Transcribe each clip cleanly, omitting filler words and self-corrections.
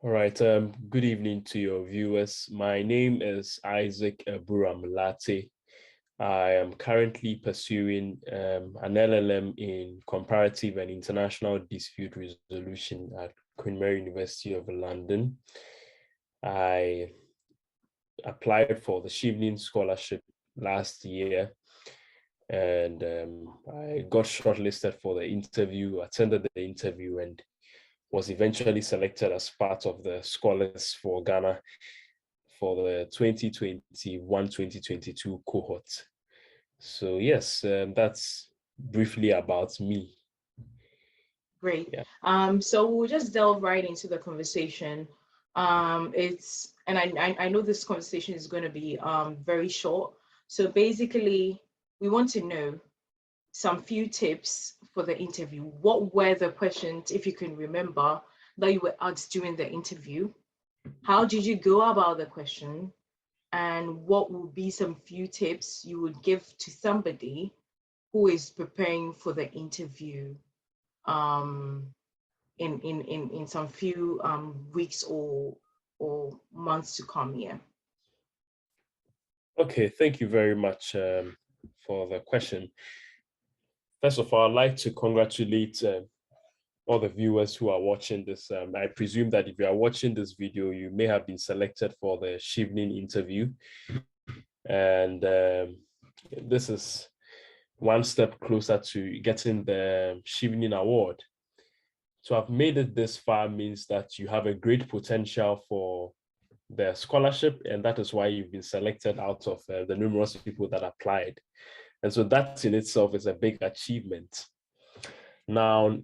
All right. Good evening to your viewers. My name is Isaac Aburam Lartey. I am currently pursuing an LLM in Comparative and International Dispute Resolution at Queen Mary University of London. I applied for the Chevening Scholarship last year, and I got shortlisted for the interview, attended the interview, and was eventually selected as part of the scholars for Ghana for the 2021-2022 cohort. So yes, that's briefly about me. Great. Yeah. So we'll just delve right into the conversation. I know this conversation is going to be very short. So basically, we want to know some few tips for the interview. What were the questions, if you can remember, that you were asked during the interview? How did you go about the question? And what would be some few tips you would give to somebody who is preparing for the interview? In some few weeks or months to come. Yeah. Okay, thank you very much for the question. First of all, I'd like to congratulate all the viewers who are watching this. I presume that if you are watching this video, you may have been selected for the Chevening interview. And this is one step closer to getting the Chevening Award. To have made it this far means that you have a great potential for the scholarship, and that is why you've been selected out of the numerous people that applied. And so that in itself is a big achievement. Now,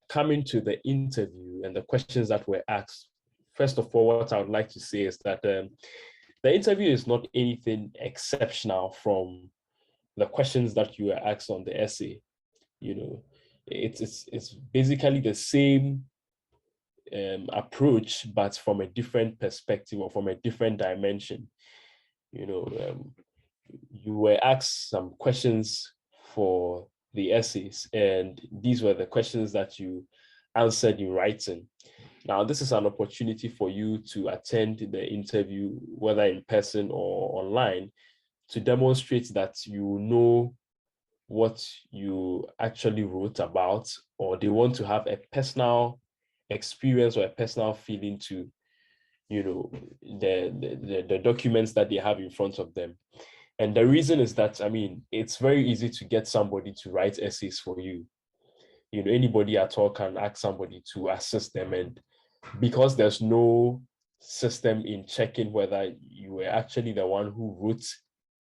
coming to the interview and the questions that were asked, first of all, what I would like to say is that the interview is not anything exceptional from the questions that you were asked on the essay. You know, it's basically the same approach, but from a different perspective or from a different dimension. You know, you were asked some questions for the essays, and these were the questions that you answered in writing. Now, this is an opportunity for you to attend the interview, whether in person or online, to demonstrate that you know what you actually wrote about, or they want to have a personal experience or a personal feeling to, you know, the documents that they have in front of them. And the reason is that, I mean, it's very easy to get somebody to write essays for you. You know, anybody at all can ask somebody to assist them. And because there's no system in checking whether you were actually the one who wrote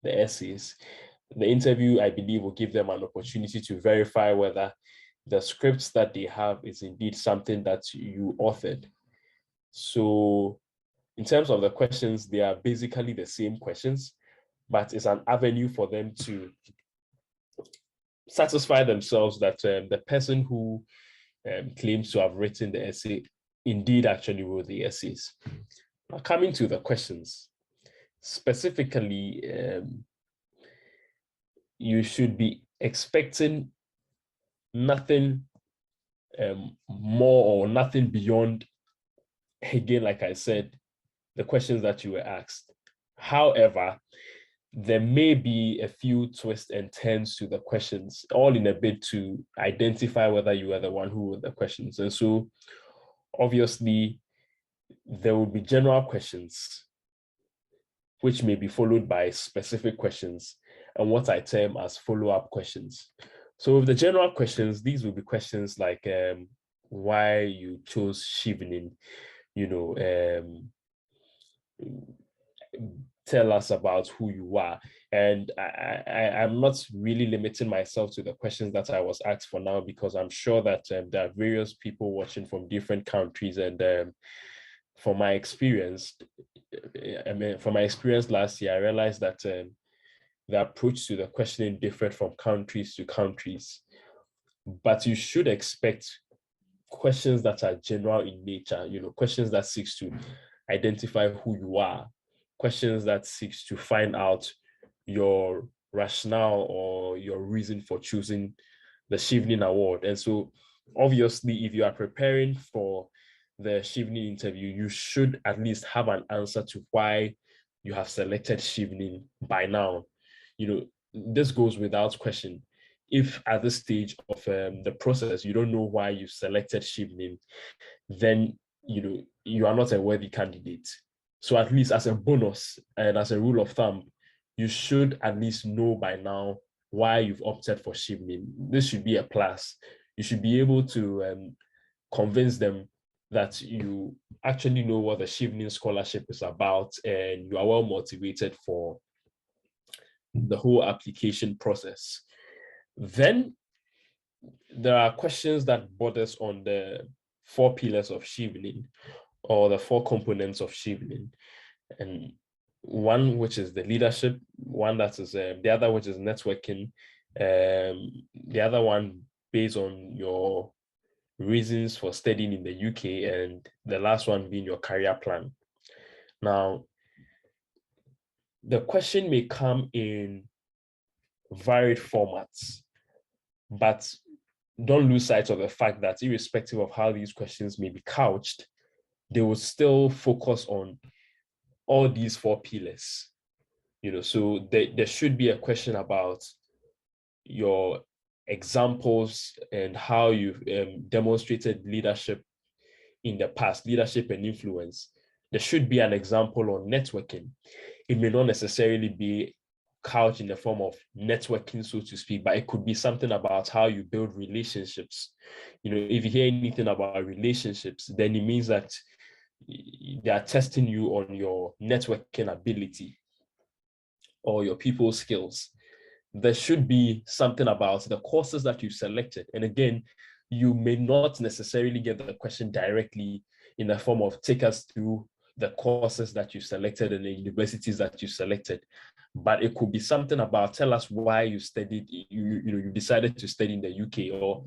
the essays, the interview, I believe, will give them an opportunity to verify whether the scripts that they have is indeed something that you authored. So in terms of the questions, they are basically the same questions, but it's an avenue for them to satisfy themselves that the person who claims to have written the essay indeed actually wrote the essays. Now, coming to the questions, specifically, you should be expecting nothing more or nothing beyond, again, like I said, the questions that you were asked. However, there may be a few twists and turns to the questions, all in a bid to identify whether you are the one who wrote the questions. And so, obviously, there will be general questions, which may be followed by specific questions, and what I term as follow-up questions. So with the general questions, these will be questions like why you chose Chevening, you know, tell us about who you are. And I'm not really limiting myself to the questions that I was asked for now, because I'm sure that there are various people watching from different countries. And from my experience, from my experience last year, I realized that the approach to the questioning differed from countries to countries. But you should expect questions that are general in nature, you know, questions that seeks to identify who you are, questions that seeks to find out your rationale or your reason for choosing the Chevening Award. And so obviously, if you are preparing for the Chevening interview, you should at least have an answer to why you have selected Chevening by now. This goes without question. If at this stage of the process, you don't know why you selected Chevening, then you are not a worthy candidate. So at least as a bonus and as a rule of thumb, you should at least know by now why you've opted for Chevening. This should be a plus. You should be able to convince them that you actually know what the Chevening scholarship is about and you are well motivated for the whole application process. Then there are questions that borders on the 4 pillars of Chevening or the 4 components of Chevening. And one which is the leadership, one that is the other which is networking, the other one based on your reasons for studying in the UK, and the last one being your career plan. Now, the question may come in varied formats, but don't lose sight of the fact that irrespective of how these questions may be couched, they will still focus on all these 4 pillars. So there should be a question about your examples and how you've demonstrated leadership in the past, leadership and influence. There should be an example on networking. It may not necessarily be couched in the form of networking, so to speak, but it could be something about how you build relationships. If you hear anything about relationships, then it means that they are testing you on your networking ability or your people skills. There should be something about the courses that you've selected. And again, you may not necessarily get the question directly in the form of take us through the courses that you selected and the universities that you selected, but it could be something about tell us why you studied, you decided to study in the UK, or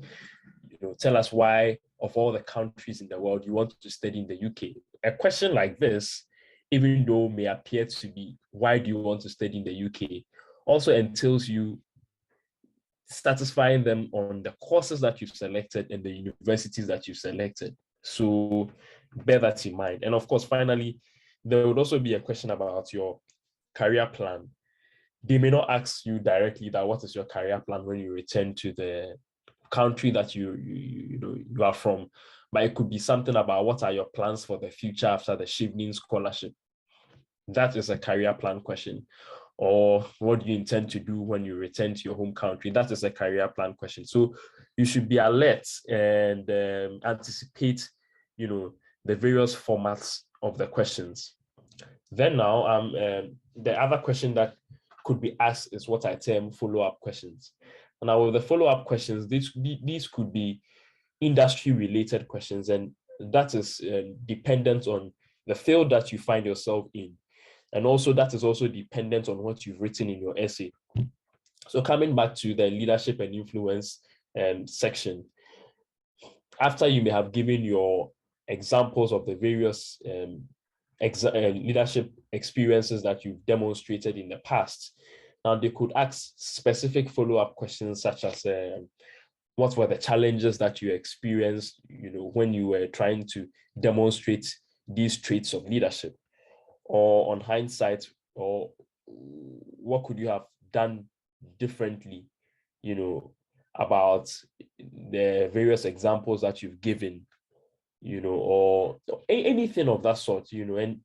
tell us why of all the countries in the world you want to study in the UK. A question like this, even though may appear to be why do you want to study in the UK, also entails you satisfying them on the courses that you've selected and the universities that you've selected. So bear that in mind. And of course, finally, there would also be a question about your career plan. They may not ask you directly that what is your career plan when you return to the country that you are from, but it could be something about what are your plans for the future after the Chevening scholarship. That is a career plan question. Or what do you intend to do when you return to your home country? That is a career plan question. So you should be alert and anticipate, the various formats of the questions. Then now, the other question that could be asked is what I term follow-up questions. And now with the follow-up questions, these could be industry-related questions, and that is dependent on the field that you find yourself in. And also that is also dependent on what you've written in your essay. So coming back to the leadership and influence section, after you may have given your examples of the various leadership experiences that you've demonstrated in the past, now they could ask specific follow-up questions such as what were the challenges that you experienced, when you were trying to demonstrate these traits of leadership? Or on hindsight, or what could you have done differently, about the various examples that you've given, or anything of that sort, and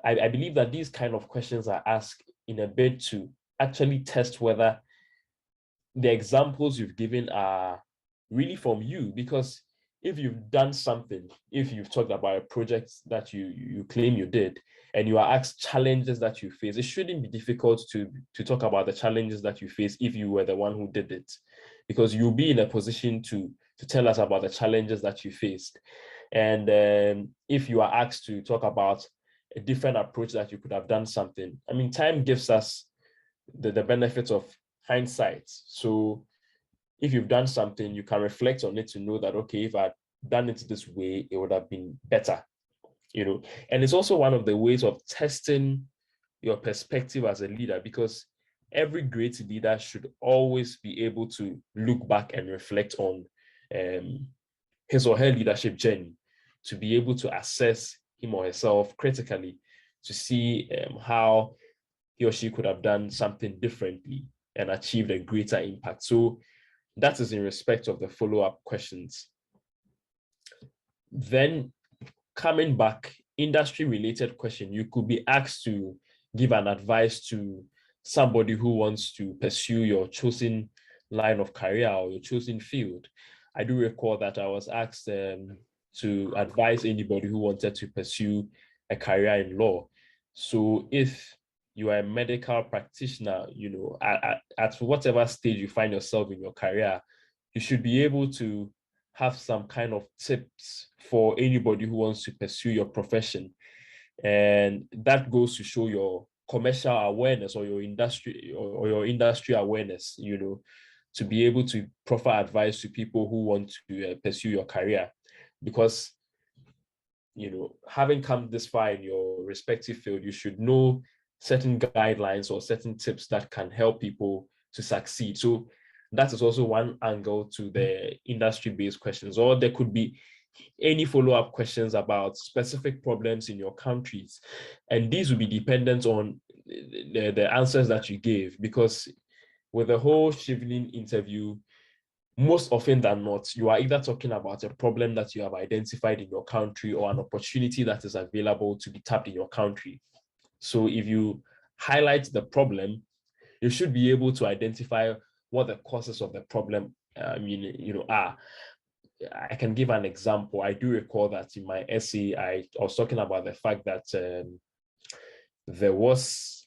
I believe that these kind of questions are asked in a bid to actually test whether the examples you've given are really from you. Because if you've done something, if you've talked about a project that you claim you did, and you are asked challenges that you face, it shouldn't be difficult to talk about the challenges that you face if you were the one who did it, because you'll be in a position to tell us about the challenges that you faced. And if you are asked to talk about a different approach that you could have done something, I mean, time gives us the benefit of hindsight. So if you've done something, you can reflect on it to know that, okay, if I'd done it this way, it would have been better, And it's also one of the ways of testing your perspective as a leader, because every great leader should always be able to look back and reflect on his or her leadership journey. to be able to assess him or herself critically to see how he or she could have done something differently and achieved a greater impact. So that is in respect of the follow-up questions. Then coming back, industry-related question, you could be asked to give an advice to somebody who wants to pursue your chosen line of career or your chosen field. I do recall that I was asked to advise anybody who wanted to pursue a career in law. So if you are a medical practitioner, you know, at whatever stage you find yourself in your career, you should be able to have some kind of tips for anybody who wants to pursue your profession. And that goes to show your commercial awareness or your industry awareness, you know, to be able to proffer advice to people who want to pursue your career. Because, you know, having come this far in your respective field, you should know certain guidelines or certain tips that can help people to succeed. So that is also one angle to the industry-based questions. Or there could be any follow-up questions about specific problems in your countries. And these will be dependent on the answers that you gave, because with the whole Chevening interview, most often than not, you are either talking about a problem that you have identified in your country or an opportunity that is available to be tapped in your country. So if you highlight the problem, you should be able to identify what the causes of the problem are. I can give an example. I do recall that in my essay, I was talking about the fact that there was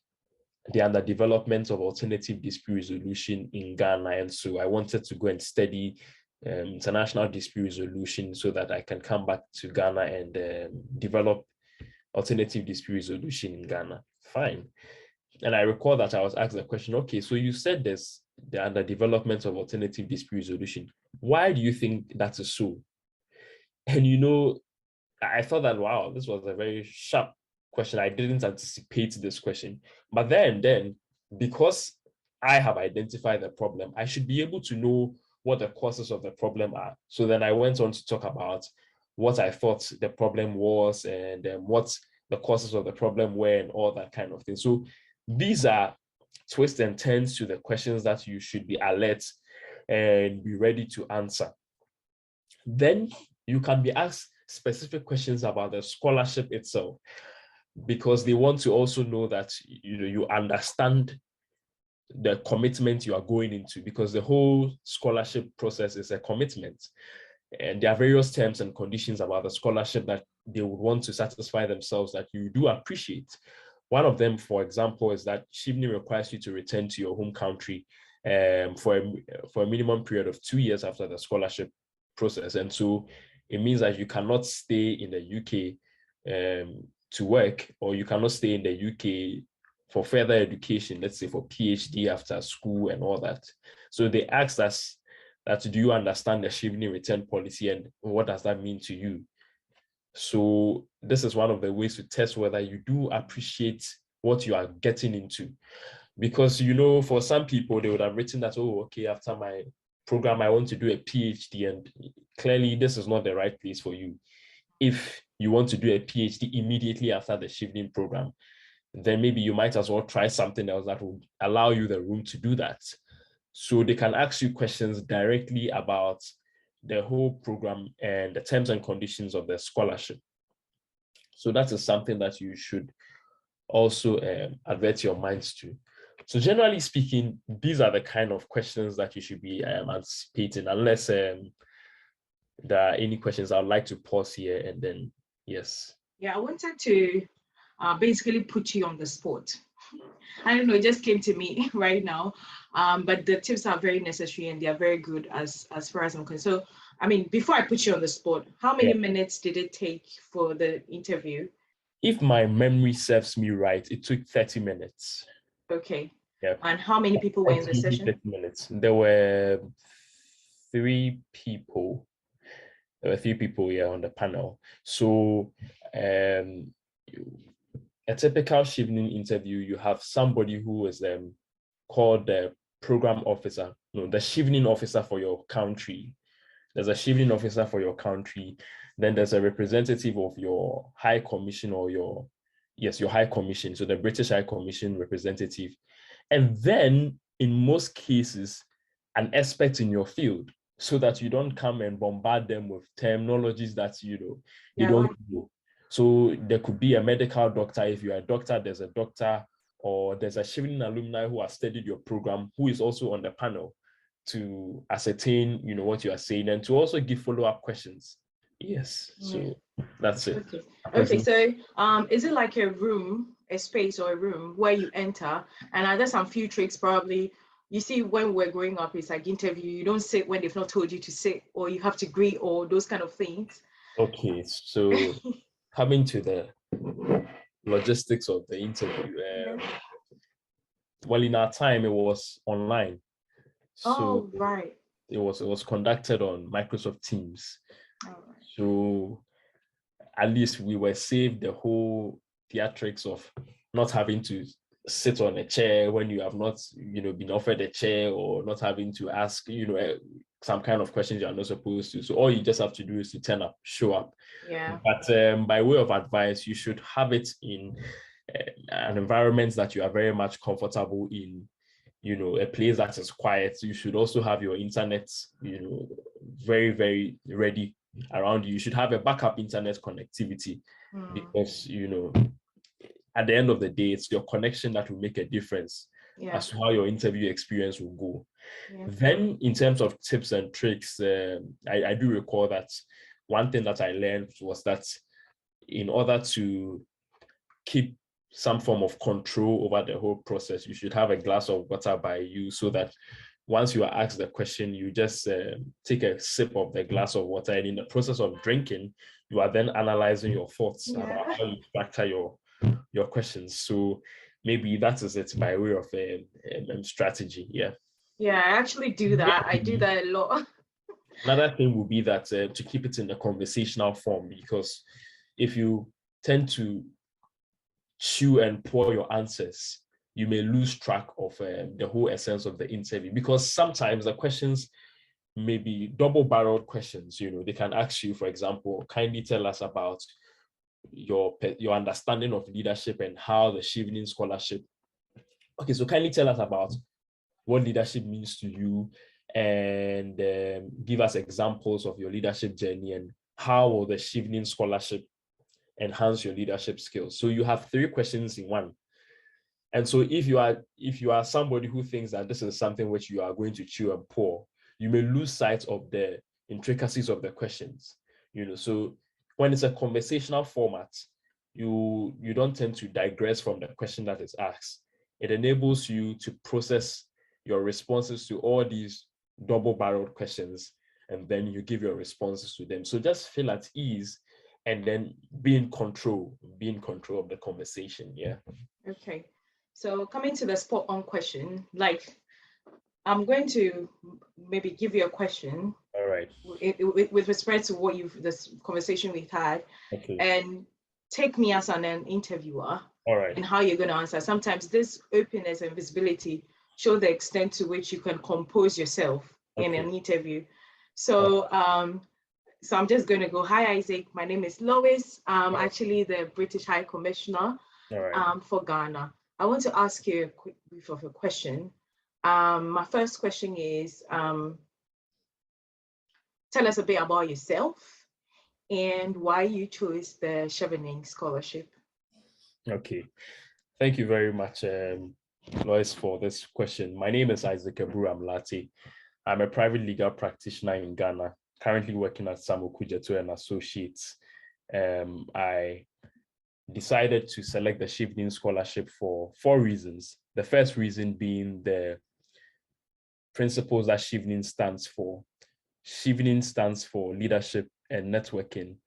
the underdevelopment of alternative dispute resolution in Ghana. And so I wanted to go and study international dispute resolution so that I can come back to Ghana and develop alternative dispute resolution in Ghana. Fine. And I recall that I was asked the question, okay, so you said there's the underdevelopment of alternative dispute resolution. Why do you think that is so? And, you know, I thought that, wow, this was a very sharp question. I didn't anticipate this question. But then, because I have identified the problem, I should be able to know what the causes of the problem are. So then I went on to talk about what I thought the problem was and what the causes of the problem were and all that kind of thing. So these are twists and turns to the questions that you should be alert and be ready to answer. Then you can be asked specific questions about the scholarship itself, because they want to also know that you understand the commitment you are going into, because the whole scholarship process is a commitment. And there are various terms and conditions about the scholarship that they would want to satisfy themselves that you do appreciate. One of them, for example, is that Chevening requires you to return to your home country for a minimum period of 2 years after the scholarship process. And so it means that you cannot stay in the UK to work, or you cannot stay in the UK for further education, let's say for PhD after school and all that. So they asked us that, do you understand the Chevening return policy and what does that mean to you? So this is one of the ways to test whether you do appreciate what you are getting into. Because, you know, for some people, they would have written that, oh, okay, after my program, I want to do a PhD, and clearly this is not the right place for you. If you want to do a PhD immediately after the Chevening program, then maybe you might as well try something else that will allow you the room to do that. So they can ask you questions directly about the whole program and the terms and conditions of the scholarship. So that is something that you should also advert your minds to. So generally speaking, these are the kind of questions that you should be anticipating, unless there are any questions. I would like to pause here and then, yes. Yeah, I wanted to basically put you on the spot. I don't know, it just came to me right now. But the tips are very necessary and they are very good as far as I'm concerned. So, I mean, before I put you on the spot, how many minutes did it take for the interview? If my memory serves me right, it took 30 minutes. Okay. Yeah. And how many people were in the session? 30 minutes. There were 3 people. There were 3 people here on the panel. So a typical Chevening interview, you have somebody who is called the program officer, the Chevening officer for your country. There's a Chevening officer for your country. Then there's a representative of your High Commission or your High Commission. So the British High Commission representative. And then in most cases, an expert in your field, so that you don't come and bombard them with terminologies that you don't know. So there could be a medical doctor. If you're a doctor, there's a doctor, or there's a Chevening alumni who has studied your program, who is also on the panel to ascertain, what you are saying, and to also give follow-up questions. Yes, so that's it. Okay. So is it like a space or a room where you enter, and are there some few tricks probably? You see, when we're growing up, it's like interview, you don't sit when they've not told you to sit, or you have to greet, or those kind of things. Okay, so coming to the logistics of the interview, well, in our time, it was online. So right. It was conducted on Microsoft Teams. Right. So at least we were saved the whole theatrics of not having to sit on a chair when you have not, been offered a chair, or not having to ask, some kind of questions you're not supposed to. So all you just have to do is to turn up, show up. Yeah. But by way of advice, you should have it in an environment that you are very much comfortable in, a place that is quiet. You should also have your internet, very, very ready around you. You should have a backup internet connectivity, because, at the end of the day, it's your connection that will make a difference as to how your interview experience will go. Then in terms of tips and tricks, I do recall that one thing that I learned was that in order to keep some form of control over the whole process, you should have a glass of water by you, so that once you are asked the question, you just take a sip of the glass of water, and in the process of drinking, you are then analyzing your thoughts about how you structure your questions. So maybe that is it by way of strategy. Yeah, I actually do that. I do that a lot. Another thing would be that to keep it in a conversational form, because if you tend to chew and pour your answers, you may lose track of the whole essence of the interview, because sometimes the questions may be double-barreled questions. They can ask you, for example, kindly tell us about your understanding of leadership and how the Chevening scholarship. Okay, so kindly tell us about what leadership means to you, and give us examples of your leadership journey, and how will the Chevening scholarship enhance your leadership skills. So you have 3 questions in one. And so if you are somebody who thinks that this is something which you are going to chew and pour, you may lose sight of the intricacies of the questions. So when it's a conversational format, you don't tend to digress from the question that is asked. It enables you to process your responses to all these double-barreled questions, and then you give your responses to them. So just feel at ease, and then be in control of the conversation. Yeah. Okay. So coming to the spot on question, like I'm going to maybe give you a question. All right. With respect to this conversation we've had, okay, and take me as an interviewer. All right. And how you're going to answer. Sometimes this openness and visibility show the extent to which you can compose yourself in an interview. So so I'm just going to go, hi, Isaac. My name is Lois. I'm actually the British High Commissioner for Ghana. I want to ask you a quick brief of a question. My first question is, tell us a bit about yourself and why you chose the Chevening Scholarship. Okay. Thank you very much, Lois, for this question. My name is Isaac Aburam Lartey. I'm a private legal practitioner in Ghana, currently working at Samuel Kujato and Associates. I decided to select the Chevening Scholarship for 4 reasons. The first reason being the principles that Chevening stands for. Chevening stands for leadership and networking.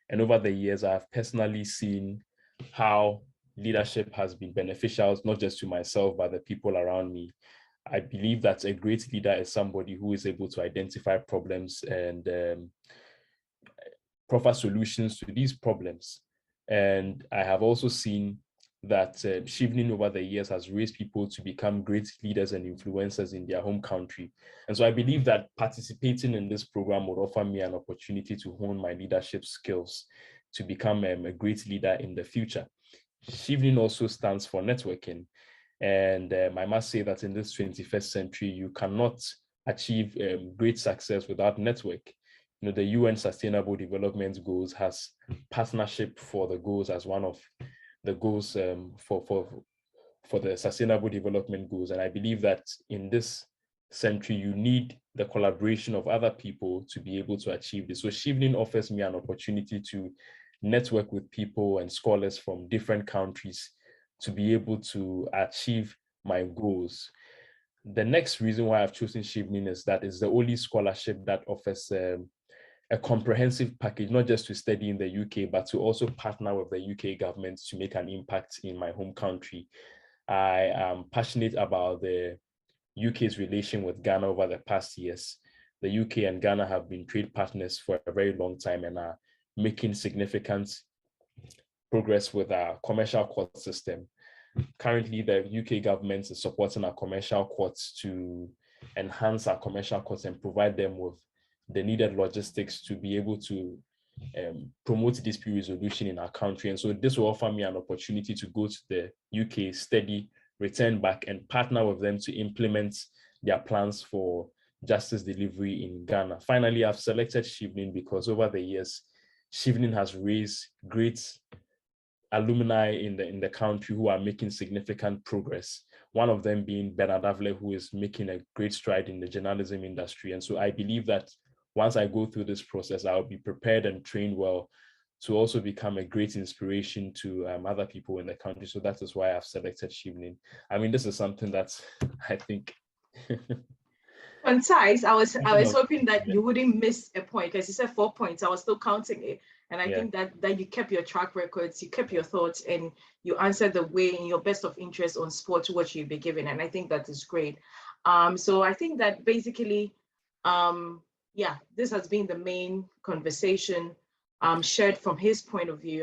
And over the years, I've personally seen how leadership has been beneficial, not just to myself, but the people around me. I believe that a great leader is somebody who is able to identify problems and proffer solutions to these problems. And I have also seen that Chevening over the years has raised people to become great leaders and influencers in their home country. And so I believe that participating in this program would offer me an opportunity to hone my leadership skills to become a great leader in the future. Chevening also stands for networking. And I must say that in this 21st century, you cannot achieve great success without network. You know, the UN Sustainable Development Goals has partnership for the goals as one of the goals for the Sustainable Development Goals. And I believe that in this century, you need the collaboration of other people to be able to achieve this. So Chevening offers me an opportunity to network with people and scholars from different countries to be able to achieve my goals. The next reason why I've chosen Chevening is that it's the only scholarship that offers a comprehensive package, not just to study in the UK, but to also partner with the UK government to make an impact in my home country. I am passionate about the UK's relation with Ghana over the past years. The UK and Ghana have been trade partners for a very long time and are making significant progress with our commercial court system. Currently, the UK government is supporting our commercial courts to enhance our commercial courts and provide them with the needed logistics to be able to promote dispute resolution in our country. And so this will offer me an opportunity to go to the UK, study, return back, and partner with them to implement their plans for justice delivery in Ghana. Finally, I've selected Chevening because over the years, Chevening has raised great alumni in the country who are making significant progress. One of them being Bernard Avle, who is making a great stride in the journalism industry. And so I believe that once I go through this process, I'll be prepared and trained well to also become a great inspiration to other people in the country. So that is why I've selected Chevening. I mean, this is something that I think concise. I was hoping that you wouldn't miss a point, because you said 4 points. I was still counting it. And I think that you kept your track records, you kept your thoughts, and you answered the way in your best of interest on sports, what you'd be given. And I think that is great. So I think that basically, this has been the main conversation shared from his point of view.